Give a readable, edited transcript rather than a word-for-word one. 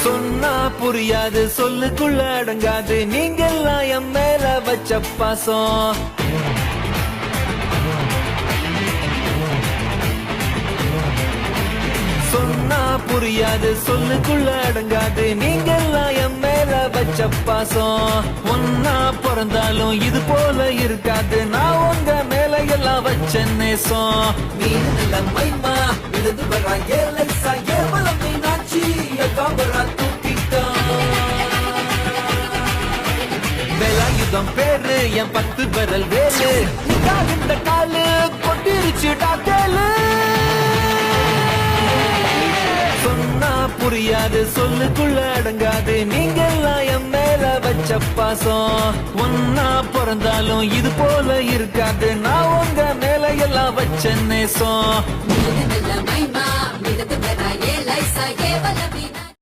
சொன்னா புரியாது சொல்லுக்குள்ள அடங்காது நீங்கெல்லாம் என் மேல வச்ச பாசம். சொன்னா புரியாது சொல்லுக்குள்ள அடங்காது நீங்கெல்லாம் என் மேல வச்ச பாசம். ஒன்னா பிறந்தாலும் இது போல இருக்காது நான் உங்க மேல எல்லாம் வச்ச நேசம். நீ நல்ல மைமா விழுந்து வரா ஏலைசா ஏவலம் மீனாட்சி காம்பரா தூக்கிட்டான். வேலாயுதம் பேரு என் 10 விரல் வேலு இந்த காலு கொட்டிருச்சு டாக்கேலு. சொன்னா புரியாது சொல்லுக்குள்ள அடங்காது நீங்கெல்லாம் என் மேல வச்ச பாசம். ஒன்னா பிறந்தாலும் இது போல இருக்காது நான் உங்க மேல எல்லாம் வச்ச நேசம்.